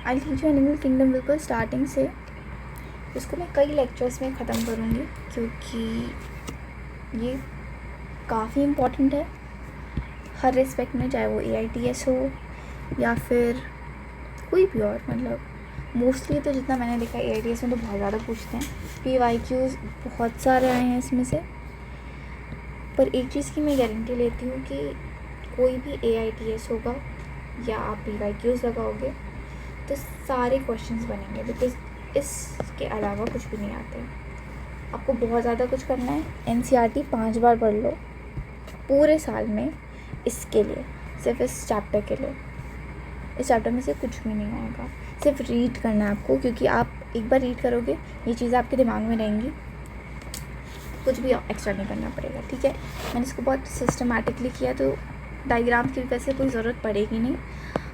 I teach you animal kingdom बिल्कुल starting से, इसको मैं कई लेक्चर्स में ख़त्म करूँगी क्योंकि ये काफ़ी इम्पॉर्टेंट है हर रिस्पेक्ट में, चाहे वो AITS हो या फिर कोई भी और, मतलब मोस्टली तो जितना मैंने देखा AITS में तो बहुत ज़्यादा पूछते हैं, PYQs बहुत सारे आए हैं इसमें से। पर एक चीज़ की मैं गारंटी लेती हूँ कि कोई भी AITS होगा या आप PYQs लगाओगे तो सारे क्वेश्चंस बनेंगे, बिकॉज इसके अलावा कुछ भी नहीं आते। आपको बहुत ज़्यादा कुछ करना है, NCERT 5 बार पढ़ लो पूरे साल में, इसके लिए, सिर्फ इस चैप्टर के लिए। इस चैप्टर में से कुछ भी नहीं आएगा, सिर्फ रीड करना है आपको, क्योंकि आप एक बार रीड करोगे ये चीज़ें आपके दिमाग में रहेंगी, कुछ भी एक्स्ट्रा नहीं करना पड़ेगा, ठीक है। मैंने इसको बहुत सिस्टमेटिकली किया तो डायग्राम्स की वैसे कोई ज़रूरत पड़ेगी नहीं,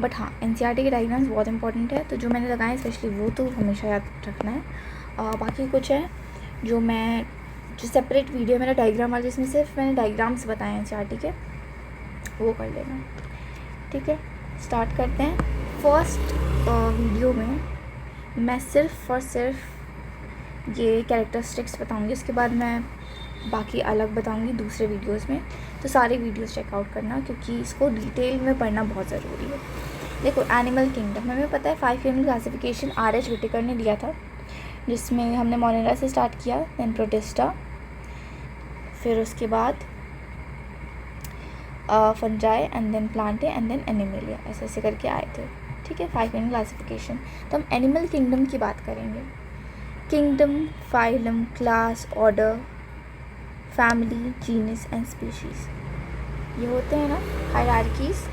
बट हाँ NCERT के डायग्राम्स बहुत इंपॉर्टेंट है, तो जो मैंने लगाए स्पेशली वो तो हमेशा याद रखना है। बाकी कुछ है जो सेपरेट वीडियो मेरा डायग्राम वाला, जिसमें सिर्फ मैंने डायग्राम्स बताए हैं NCERT के, वो कर लेना, ठीक है। स्टार्ट करते हैं। फर्स्ट वीडियो में मैं सिर्फ और सिर्फ ये कैरेक्टरिस्टिक्स बताऊंगी, उसके बाद मैं बाकी अलग बताऊंगी दूसरे वीडियोस में, तो सारे वीडियोस चेकआउट करना क्योंकि इसको डिटेल में पढ़ना बहुत ज़रूरी है। देखो एनिमल किंगडम हमें पता है 5 एनिमल क्लासिफिकेशन RH विटेकर ने दिया था, जिसमें हमने मोनेरा से स्टार्ट किया, देन प्रोटिस्टा, फिर उसके बाद fungi and then plantae and then animalia, ऐसे करके आए थे, ठीक है। 5 एनिमल क्लासिफिकेशन। तो हम एनिमल किंगडम की बात करेंगे। Kingdom, phylum, class, order, family, genus and species, ये होते हैं ना हायरार्कीज़।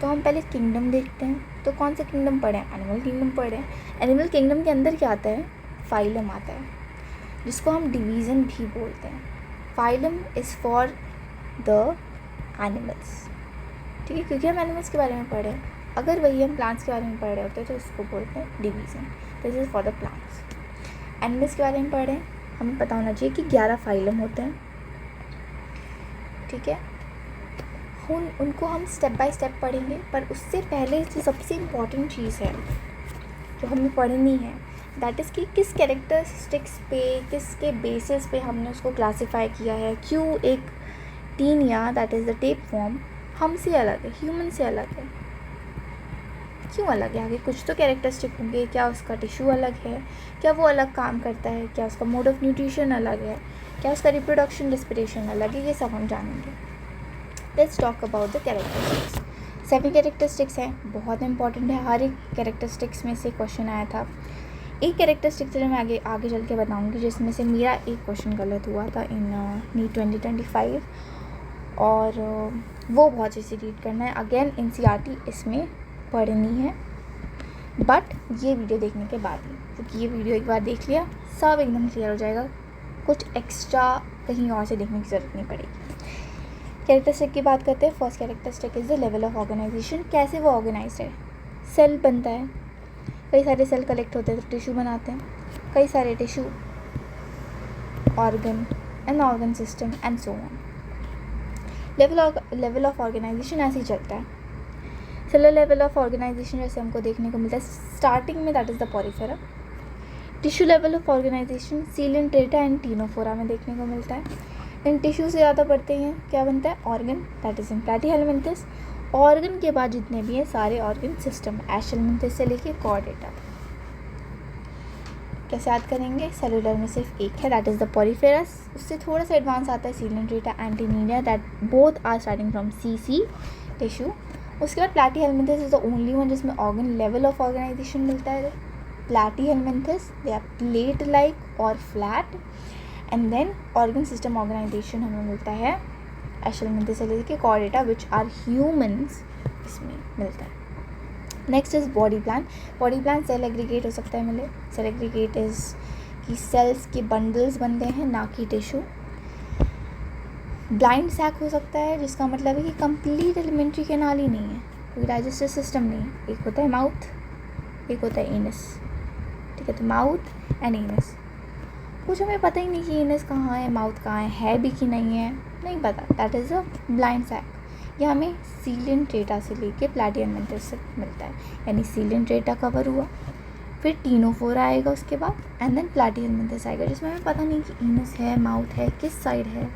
तो हम पहले किंगडम देखते हैं। तो कौन से किंगडम पढ़े हैं? एनिमल किंगडम पढ़े हैं। एनिमल किंगडम के अंदर क्या आता है? फाइलम आता है, जिसको हम डिवीज़न भी बोलते हैं। Phylum is for the animals, ठीक है, क्योंकि हम एनिमल्स के बारे में पढ़े हैं। अगर वही हम प्लांट्स के बारे में पढ़ रहे होते हैं तो इसको बोलते हैं division, this is for the plants. Animals के बारे में पढ़े हैं, हमें पता होना चाहिए कि 11 फाइलम होते हैं, ठीक है। उनको हम स्टेप बाय स्टेप पढ़ेंगे, पर उससे पहले जो सबसे इम्पॉर्टेंट चीज़ है जो हमें पढ़नी है, दैट इज़ कि किस कैरेक्टरिस्टिक्स पे, किसके बेसिस पे हमने उसको क्लासीफाई किया है, क्यों एक Taenia that is the tapeworm हमसे अलग है, ह्यूमन से अलग है, क्यों अलग है? आगे कुछ तो कैरेक्टरिस्टिक होंगे, क्या उसका टिश्यू अलग है, क्या वो अलग काम करता है, क्या उसका मोड ऑफ न्यूट्रिशन अलग है, क्या उसका रिप्रोडक्शन रेस्पिरेशन अलग है, ये सब हम जानेंगे। Let's talk about the characteristics. 7 characteristics हैं, बहुत इंपॉर्टेंट है, हर एक कैरेक्टरिस्टिक्स में से क्वेश्चन आया था। एक कैरेक्टरिस्टिक जो मैं आगे चल के बताऊँगी, जिसमें से मेरा एक क्वेश्चन गलत हुआ था इन नीट 2025, और वो बहुत अच्छे से रीड करना है। अगेन NCERT इसमें पढ़नी है, बट ये वीडियो देखने के बाद ही, क्योंकि ये वीडियो एक बार देख लिया सब एकदम क्लियर हो जाएगा, कुछ एक्स्ट्रा कहीं और से देखने की ज़रूरत नहीं पड़ेगी। कैरेक्टरिस्टिक की बात करते हैं। First characteristic is the level of organisation, कैसे वो ऑर्गेनाइज्ड है। सेल बनता है, कई सारे सेल कलेक्ट होते हैं तो टिश्यू बनाते हैं, कई सारे tissue, organ and organ system and so on. Level of organisation ऐसे ही चलता है। सेलर लेवल ऑफ ऑर्गेनाइजेशन जैसे हमको देखने को मिलता है स्टार्टिंग में, that is the Porifera. Tissue level of organisation Coelenterata and Ctenophora में देखने को मिलता है। इन टिश्यू से ज़्यादा बढ़ते हैं क्या बनता है? Organ, that is in platyhelminthes. Organ के बाद जितने भी हैं सारे ऑर्गन सिस्टम, एशेलमिन्थस से लेके कॉर्डेटा। कैसे याद करेंगे? सेलुलर में सिर्फ एक है, दैट इज़ द पॉरीफेरस। उससे थोड़ा सा एडवांस आता है coelenterata and ctenidia, that both are starting from CC tissue. उसके बाद platyhelminthes is the only one जिसमें ऑर्गन लेवल ऑफ ऑर्गेनाइजेशन मिलता है। Platyhelminthes they are plate like और flat, and then organ system organisation हमें मिलता है एशेलमिन्थस से लेके कॉर्डेटा, विच आर ह्यूमन्स, इसमें मिलता है। Next is body plan. Body plan cell aggregate हो सकता है मिले। सेल एग्रीगेट इज़ कि सेल्स के बंडल्स बनते हैं, ना कि टिश्यू। ब्लाइंड सैक हो सकता है, जिसका मतलब है कि कंप्लीट एलिमेंट्री कैनाल ही नहीं है, कोई डाइजेस्टिव सिस्टम नहीं है। एक होता है माउथ, एक होता है एनस, ठीक है। तो माउथ एंड एनस, कुछ हमें पता ही नहीं कि एनस कहाँ है, माउथ कहाँ है भी कि नहीं है, नहीं पता, that is a blind sac. ये हमें सीलेंट्रेटा से लेके प्लैटिहेलमिंथस तक मिलता है, यानी सीलेंट्रेटा कवर हुआ, फिर टीनोफोरा आएगा उसके बाद, एंड देन प्लैटिहेलमिंथस आएगा, जिसमें हमें पता नहीं कि इनस है, माउथ है, किस साइड है,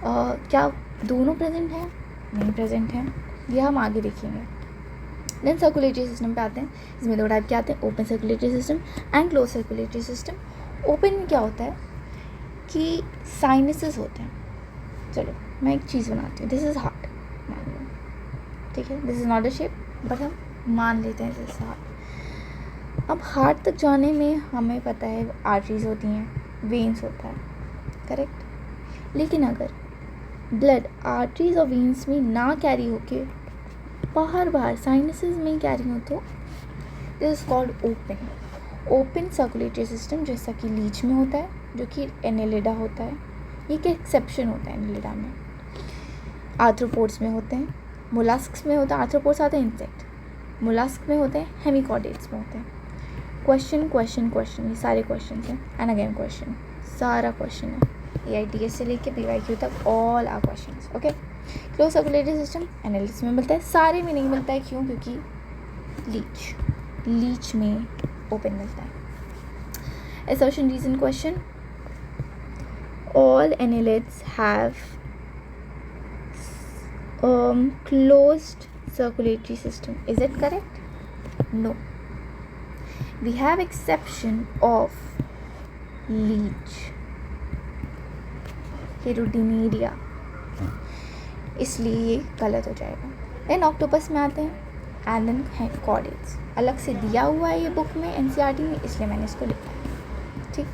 क्या दोनों प्रेजेंट हैं, नहीं प्रेजेंट हैं, ये हम आगे देखेंगे। देन सर्कुलेटरी सिस्टम पे आते हैं, इसमें दो टाइप के आते हैं, open circulatory system and close circulatory system. Open में क्या होता है कि साइनसेस होते हैं। चलो मैं एक चीज़ बनाती हूँ, दिस इज़ हार्ट मान लो, ठीक है, this is not a shape but हम मान लेते हैं दिस इज़ हार्ट। अब हार्ट तक जाने में हमें पता है आर्टरीज होती हैं, वेन्स होता है, करेक्ट। लेकिन अगर ब्लड आर्टरीज और वेन्स में ना कैरी होके बाहर साइनसेस में कैरी हो तो this is called open. Open circulatory system जैसा कि लीच में होता है, जो कि एनेलिडा होता है, ये एक एक्सेप्शन होता है एनेलिडा में। आर्थ्रोपोड्स में होते हैं, मोलस्क्स में होता है, आर्थ्रोपोड्स आते हैं इंसेक्ट, मोलस्क में होते हैं, हेमिकॉर्डेट्स में होते हैं। क्वेश्चन क्वेश्चन क्वेश्चन, ये सारे क्वेश्चन हैं, एंड अगेन क्वेश्चन, सारा क्वेश्चन है, AITS से लेके PYQ तक all are questions, okay. Closed circulatory system annelids में मिलता है, सारे में नहीं मिलता है, क्यों? क्योंकि लीच में ओपन मिलता है। Assertion reason question, all annelids have closed circulatory system, is it correct? No, we have exception of leech, Hirudinea, इसलिए ये गलत हो जाएगा। देन ऑक्टोपस में आते हैं, एंड देन है कॉर्डेट्स, अलग से दिया हुआ है ये बुक में NCERT में, इसलिए मैंने इसको लिखा है, ठीक।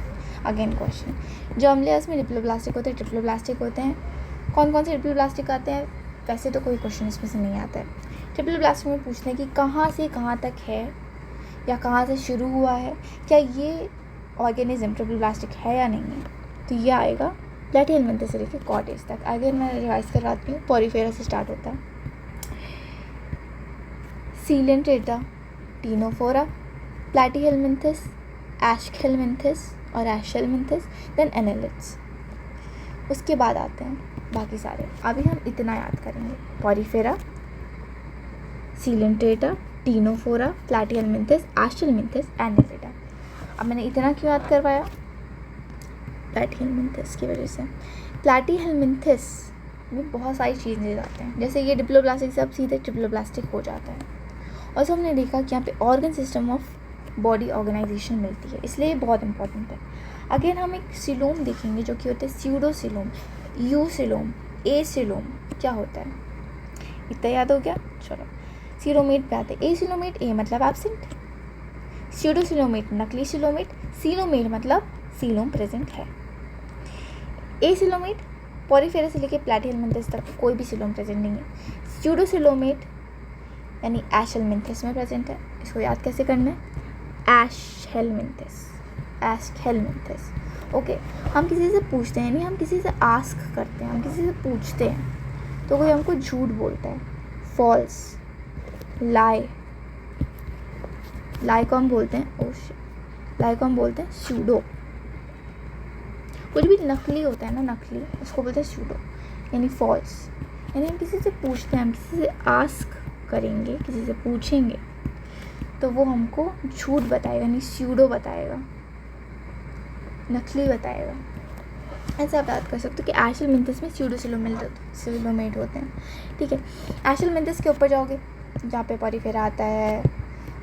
अगेन क्वेश्चन, जर्म लेयर्स में डिप्लोब्लास्टिक होते हैं, ट्रिप्लोब्लास्टिक होते हैं, कौन कौन से डिप्लोब्लास्टिक आते हैं? वैसे तो कोई क्वेश्चन इसमें से नहीं आता है। ट्रिप्लोब्लास्टिक में पूछते हैं कि कहाँ से कहाँ तक है या कहाँ से शुरू हुआ है, क्या ये ऑर्गेनिज्म ट्रिप्लोब्लास्टिक है या नहीं है, तो ये आएगा प्लैटिहेलमिंथस से लेकर कॉर्डेट्स तक। आगे मैं रिवाइज करवाती हूँ, पॉरीफेरा से स्टार्ट होता है, सीलेंट्रेटा, टीनोफोरा, प्लैटिहेलमिंथस, एशकेलमिंथस और एशेलमिंथस, देन एनालिट्स। उसके बाद आते हैं बाकी सारे, अभी हम इतना याद करेंगे, पॉरीफेरा, सीलेंट्रेटा, टीनोफोरा, प्लैटिहेलमिंथस, एशेलमिंथस, एनालिटा। अब मैंने इतना क्यों याद करवाया? प्लैटिहेलमिंथस की वजह से। प्लैटिहेलमिंथस में बहुत सारी चेंजेस आते हैं, जैसे ये डिप्लोब्लास्टिक से अब सीधे ट्रिप्लोब्लास्टिक हो जाता है। और सब हमने देखा कि यहाँ पे organ system of body organisation मिलती है, इसलिए बहुत इंपॉर्टेंट है। अगेन हम एक सिलोम देखेंगे जो कि होते हैं स्यूडोसिलोम, यूसिलोम, एसिलोम, क्या होता है इतना याद हो गया। चलो सिलोमेट पे आते हैं। एसिलोमेट, ए मतलब एब्सेंट, स्यूडोसिलोमेट नकली सिलोमेट, सिलोमेट मतलब सिलोम प्रेजेंट है। एसिलोमेट पॉरीफेरा से लेके प्लैटिहेलमिंथस तक कोई भी सिलोम प्रेजेंट नहीं है। स्यूडोसिलोमेट यानी एशेलमिंथस में प्रेजेंट है, इसको याद कैसे करना है? एशेलमिंथस, एशेलमिंथस, ओके। हम किसी से पूछते हैं, नहीं हम किसी से आस्क करते हैं, हम किसी से पूछते हैं तो कोई हमको झूठ बोलता है, फॉल्स, लाई, लाई को हम बोलते हैं लाई को हम बोलते हैं सूडो। कुछ भी नकली होता है ना, नकली, उसको बोलते हैं सूडो यानी फॉल्स। यानी हम किसी से पूछते हैं, हम किसी से आस्क करेंगे, किसी से पूछेंगे तो वो हमको झूठ बताएगा, यानी सूडो बताएगा, नकली बताएगा। ऐसा आप याद कर सकते हो कि एशेलमिंथस में स्यूडोसिलोमेट होते हैं, ठीक है। एशेलमिंथस के ऊपर जाओगे जहाँ पे पॉरीफेरा आता है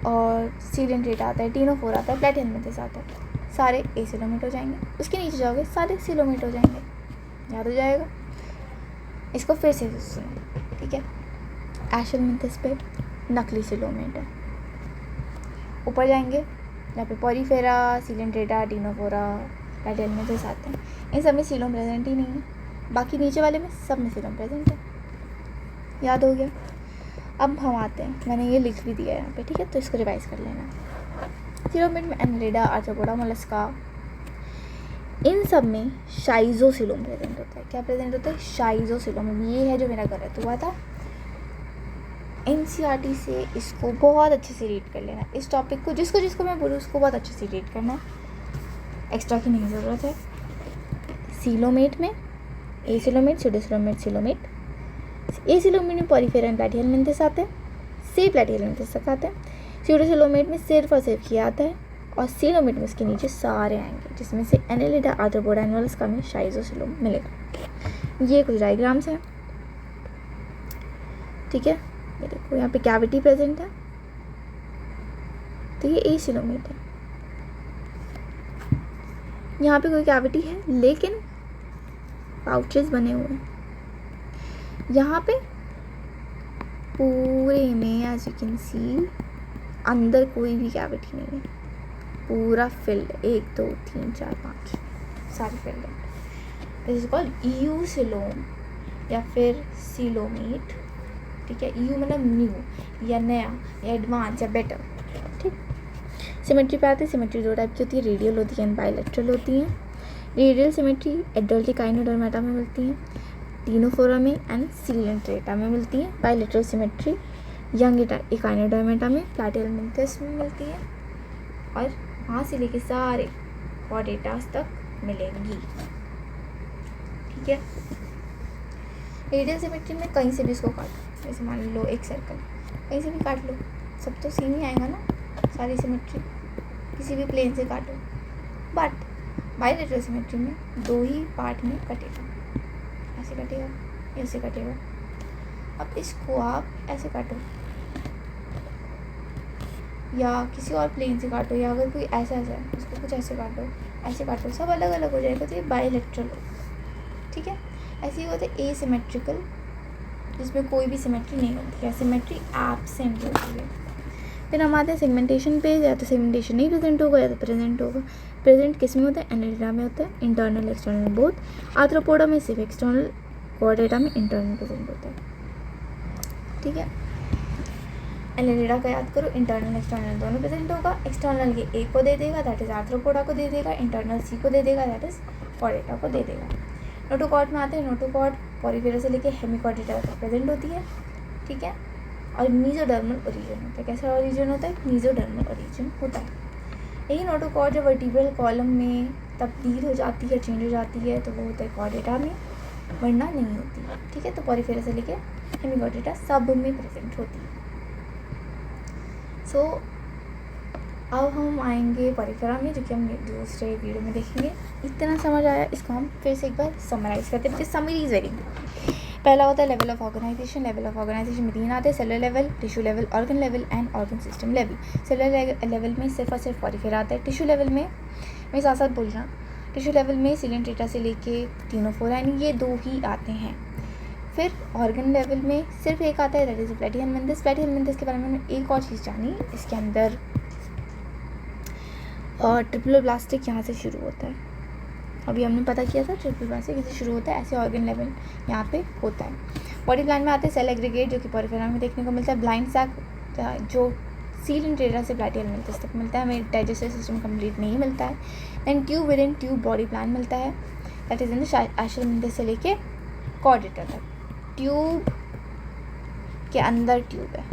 और सीलेंट्रेटा आता है, टीनोफोरा आता है, प्लैटिहेलमिंथस आता है, सारे एसिलोमेट हो जाएंगे। उसके नीचे जाओगे सारे सिलोमेट हो जाएंगे, याद हो जाएगा। इसको फिर से सुनो, ठीक है। एशेलमिंथस पे नकली सिलोमेट है, ऊपर जाएंगे यहाँ पे पॉरीफेरा, सीलेंट्रेटा, टीनोफोरा, प्लैटिहेलमिंथस आते हैं, इन सब में सिलोम प्रेजेंट ही नहीं है, बाकी नीचे वाले में सब में सिलोम प्रेजेंट है, याद हो गया। अब हम आते हैं, मैंने ये लिख भी दिया है यहाँ पे, ठीक है, तो इसको रिवाइज कर लेना। सिलोमेट में एनालिडा, आर्थ्रोपोडा, मोलस्का, इन सब में शाइज़ोसिलोम प्रेजेंट होता है। क्या प्रेजेंट होता है? शाइज़ोसिलोम। ये है जो मेरा गलत हुआ था। NCERT से इसको बहुत अच्छे से रीड कर लेना, इस टॉपिक को, जिसको जिसको मैं बोलूँ उसको बहुत अच्छे से रीड करना, एक्स्ट्रा की नहीं ज़रूरत है। सिलोमेट में एसिलोमेट, स्यूडोसिलोमेट, सिलोमेट, ए सिलोमेट में पॉरीफेरा एंड प्लैटिहेलमिंथेस आते हैं, सी प्लैटिहेलमिंथेस तक आते हैं। स्यूडोसिलोमेट में सिर्फ और सिर्फ ये आता है, और सीलोमेट में इसके नीचे सारे आएंगे, जिसमें से एनेलिडा, आर्थ्रोपोडा एंड मोलस्का में शाइज़ोसिलोम मिलेगा। ये कुछ डायग्राम्स हैं, ठीक है। ये देखो यहाँ पे कैविटी प्रेजेंट है, तो ये ए सिलोमेट है। यहाँ पे कोई कैविटी है लेकिन पाउचेस बने हुए हैं। यहाँ पे पूरे में एज यू कैन सी अंदर कोई भी कैविटी नहीं है, पूरा फिल्ड, 1 2 3 4 5 सारी फिल्ड है। दिस इज कॉल्ड यूसिलोम या फिर सिलोमेट, ठीक है। यू मतलब न्यू या नया या एडवांस या बेटर, ठीक। सिमेट्री पे आते हैं। सिमेट्री 2 टाइप की होती है, रेडियल होती है एंड बायलैटरल होती है। रेडियल सिमेट्री एडल्ट एकाइनोडर्मेटा में मिलती है, टीनोफोरा में एंड सीलेंट्रेटा में मिलती है। बायलैटरल सिमेट्री यंग एकाइनोडर्मेटा में, प्लैटिहेलमिंथेस में मिलती है, और वहाँ से लेके सारे कॉर्डेटास तक मिलेंगी, ठीक है। रेडियल सिमेट्री में कहीं से भी इसको काटो, जैसे मान लो एक सर्कल, कहीं से भी काट लो, सब तो सेम ही आएगा ना, सारी सिमेट्री किसी भी प्लेन से काटो। बट बायलैटरल सिमेट्री में 2 ही पार्ट में कटेगा, ऐसे कटेगा, ऐसे कटेगा। अब इसको आप ऐसे काटो या किसी और प्लेन से काटो, या अगर कोई ऐसा है उसको कुछ ऐसे काटो, सब अलग अलग हो जाएगा, तो ये बायलैटरल होगा, ठीक है। ऐसे ही होता है एसिमेट्रिकल, जिसमें कोई भी सिमेट्री नहीं होती है, सिमेट्री एब्सेंट होती है। फिर हम आते हैं सेगमेंटेशन पे, या तो सेगमेंटेशन नहीं प्रेजेंट होगा या तो प्रेजेंट होगा। प्रेजेंट किस में होता है? एनेलिडा में होता है, इंटरनल एक्सटर्नल बोथ। आर्थ्रोपोडा में सिर्फ एक्सटर्नल, कॉर्डेटा में इंटरनल प्रेजेंट होता है, ठीक है। एनेलिडा का याद करो, इंटरनल एक्सटर्नल दोनों प्रेजेंट होगा। एक्सटर्नल ये ए को दे देगा, दैट इज आर्थ्रोपोडा को दे देगा। इंटरनल सी को दे देगा, दैट इज कॉर्डेटा को दे देगा। नोटोकॉर्ड में आते हैं। नोटोकॉर्ड पॉरीफेरा से लेके हेमिकॉर्डेटा तक प्रेजेंट होती है, ठीक है। और मीजोडर्मल ओरिजिन होता है। कैसा ओरिजिन होता है? मीजोडर्मल ओरिजिन होता है। यही नोटोकॉर्ड जब वर्टिब्रल कॉलम में तब्दील हो जाती है, चेंज हो जाती है, तो वो होता है कॉर्डेटा में, वरना नहीं होती है, ठीक है। तो पॉरीफेरा से लेके हेमिकॉर्डेटा सब में प्रेजेंट होती है। सो अब हम आएंगे पॉरीफेरा में, जो कि हम दूसरे वीडियो में देखेंगे। इतना समझ आया? इसको हम फिर से एक बार समराइज करते हैं, because summary is very important. पहला होता है level of organisation. Level of organisation में 3 आते हैं, cellular level, tissue level, organ level and organ system level. Cellular level में सिर्फ और सिर्फ पॉरीफेरा आता है। टिश्यू लेवल में मैं साथ साथ बोल रहा हूँ, टिश्यू लेवल में सीलेंट्रेटा से लेके टीनोफोरा, यानी ये 2 ही आते हैं। फिर ऑर्गन लेवल में सिर्फ एक आता है, दैट इज प्लैटिहेलमिंथेस। प्लैटिहेलमिंथेस के बारे में मैंने एक और चीज़ जानी, इसके अंदर ट्रिप्लोब्लास्टिक यहाँ से शुरू होता है। अभी हमने पता किया था ट्रिप्लोब्लास्टिक इससे शुरू होता है, ऐसे ऑर्गन लेवल यहाँ पे होता है। बॉडी प्लान में आते हैं सेल एग्रीगेट, जो कि पॉरीफेरा में देखने को मिलता है। ब्लाइंड सैक, जो सीलेंट्रेटा से प्लैटिहेलमिंथेस तक मिलता है, हमें डाइजेस्टिव सिस्टम कंप्लीट नहीं मिलता है। Then tube within tube body plan मिलता है, दैट इज इन एशेलमिंथेस से लेके कॉर्डेटा तक। ट्यूब के अंदर ट्यूब है,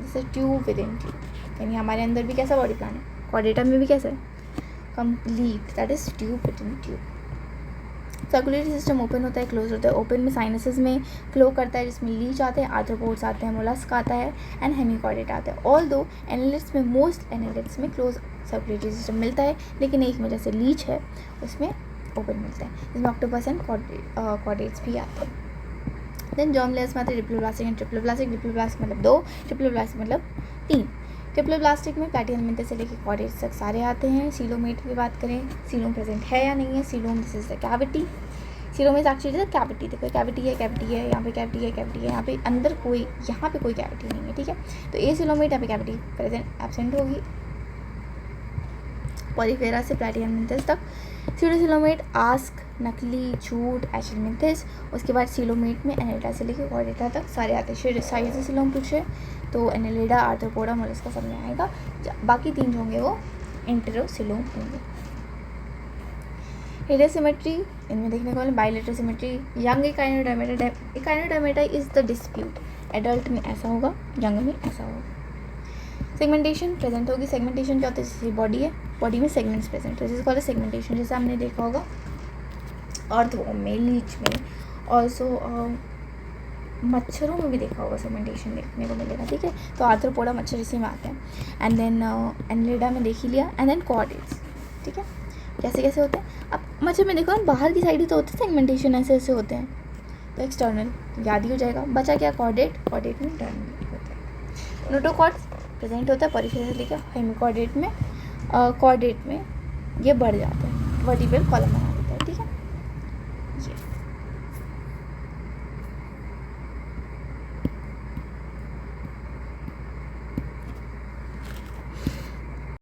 जैसे ट्यूब विद इन ट्यूब, यानी हमारे अंदर भी कैसा बॉडी प्लान है, कॉर्डेटा में भी कैसा है, complete, that is tube within tube. Circulatory system open होता है, क्लोज होता है। ओपन में साइनसेस में फ्लो करता है, जिसमें लीच आते हैं, आर्थ्रोपोड्स आते हैं, मोलस्क आता है एंड हेमिकॉर्डेटा आता है। ऑल दो एनालिट्स में, मोस्ट एनालिट्स में क्लोज सर्कुलेटरी सिस्टम मिलता है, लेकिन एक में जैसे लीच है उसमें ओपन मिलता है, जिसमें ऑक्टोपस एंड कॉर्डेट्स भी आते हैं। देन जर्म लेयर्स में आते हैं डिप्लोब्लास्टिक एंड ट्रिप्लोब्लास्टिक। डिप्लोब्लास्टिक मतलब 2, ट्रिप्लोब्लास्टिक मतलब 3। ट्रिप्लोब्लास्टिक में प्लैटिहेलमिंथेस से लेकर कॉर्डेट्स तक सारे आते हैं। सीलोमेट की बात करें, सीलोम प्रेजेंट है या नहीं है? Coelom this is the cavity. Coelom is actually the cavity. देखो कैविटी है, कैविटी है, यहाँ पे कैविटी है, कैविटी है, यहाँ पे अंदर कोई, यहाँ पे कोई कैविटी नहीं है, ठीक है। तो ए सीलोमेट, यहाँ पे कैविटी प्रेजेंट एब्सेंट होगी पॉलीफेरा से प्लैटिहेलमिंथेस तक। स्यूडोसिलोमेट, आस्क, नकली, झूठ, एशेलमिंथेस। उसके बाद सीलोमेट में एनेलिडा से लेकर कॉर्डेटा तक सारे आते हैं। साइज़ोसिलोम पूछे तो एनेलिडा, आर्थ्रोपोडा, मोलस्का सब में आएगा। बाकी 3 जो होंगे वो इंटेरोसिलोम होंगे। रेडियल सिमेट्री इनमें देखने को मिले। Bilateral symmetry, young echinodermata. Echinodermata is the dispute, adult में ऐसा होगा, यंग में ऐसा होगा। सेगमेंटेशन प्रेजेंट होगी। सेगमेंटेशन क्या होता है? जैसे बॉडी है, बॉडी में सेगमेंट्स प्रेजेंट है, जिसको कहते हैं सेगमेंटेशन, जैसे हमने देखा होगा अर्थवॉर्म में, लीच में, ऑल्सो मच्छरों में भी देखा होगा सेगमेंटेशन देखने को मिलेगा, ठीक है। तो आर्थ्रोपोडा मच्छर इसी में आते हैं। एंड देन एनलिडा में देख ही लिया। एंड देन कॉर्डेट्स, ठीक है। कैसे कैसे होते हैं, अब मच्छर में देखो बाहर की साइड ही तो होते हैं सेगमेंटेशन, ऐसे ऐसे होते हैं, तो एक्सटर्नल याद ही हो जाएगा। बचा क्या, कॉर्डेट, कॉर्डेट में इंटरनल होते हैं। नोटोकॉर्ड्स प्रेजेंट होता है पॉलीफेज से लेकर हेमिकॉर्डेट में, कॉर्डेट में ये बढ़ जाते हैं वर्टिब्रल कॉलम